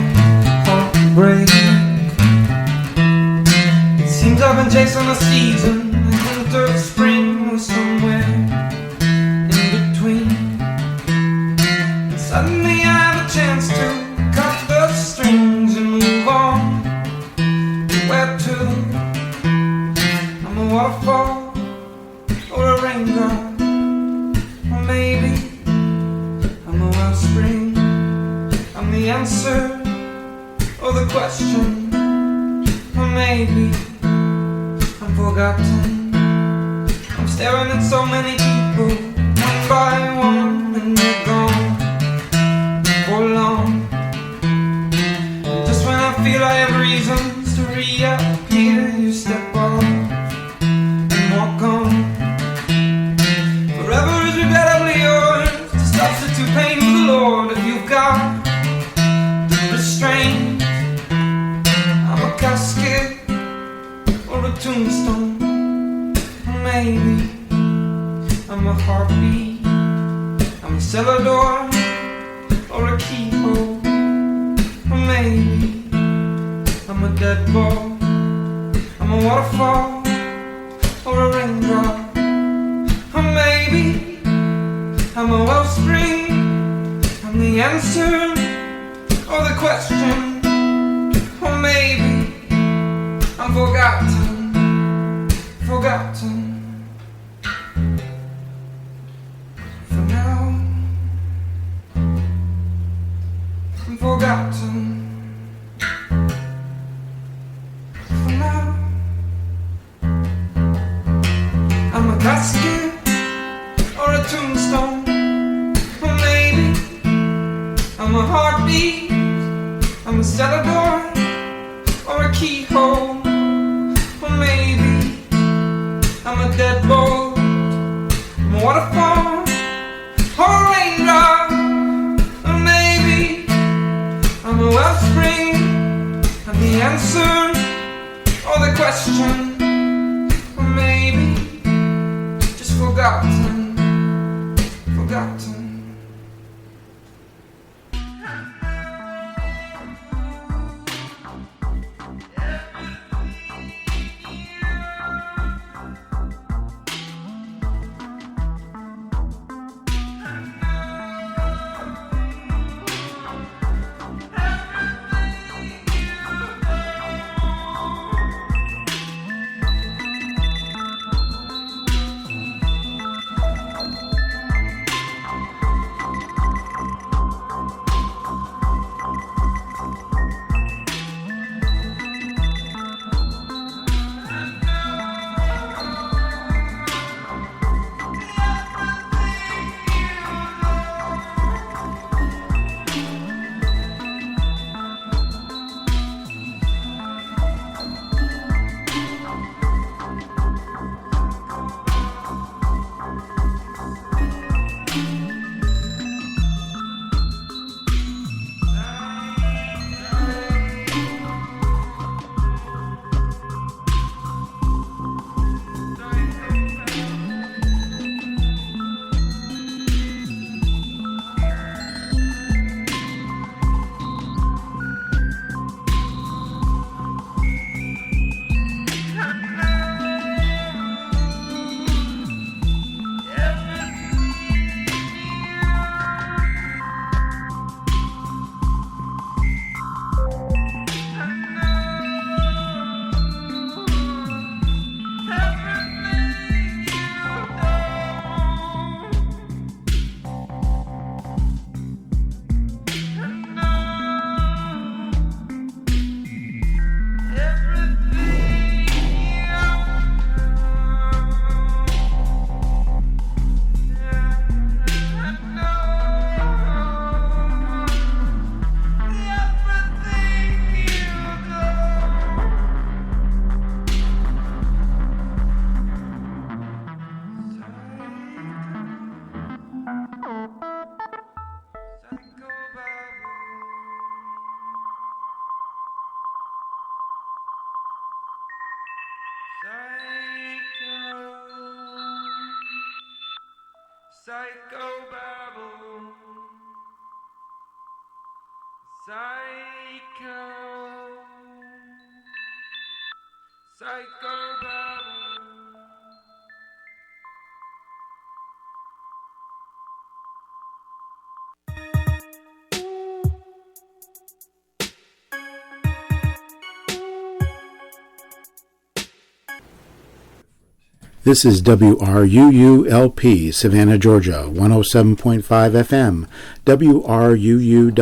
D: heartbreak. It seems I've been chasing a season, winter, spring, or somewhere in between. And suddenly I have a chance to cut the strings and move on. Where to? I'm a waterfall or a raindrop, or maybe I'm a wellspring. I'm the answer or the question, or maybe I'm forgotten. I'm staring at so many people, one by one, and they're gone for long. And just when I feel I have reasons to reappear, you step off and walk on. Forever is regrettably yours, to substitute pain for the Lord. If you've got restraint, I'm a casket or a tombstone, or maybe I'm a heartbeat. I'm a cellar door or a keyhole, or maybe I'm a dead ball. I'm a waterfall or a raindrop, or maybe I'm a wellspring. I'm the answer or the question, or maybe I'm forgotten, forgotten. For now, I'm forgotten. For now, I'm a casket or a tombstone, or maybe I'm a heartbeat. I'm a cellar door or a keyhole, or maybe I'm a deadbolt. I'm a waterfall or a raindrop, or maybe I'm a wellspring. I'm the answer or the question, or maybe just forgotten, forgotten. Psycho babble.
A: This is WRUULP, Savannah, Georgia, 107.5 FM, WRUU.org.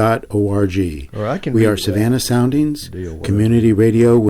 B: Or I can
A: We
B: deal
A: are
B: with
A: Savannah Soundings,
B: Deal with
A: community radio.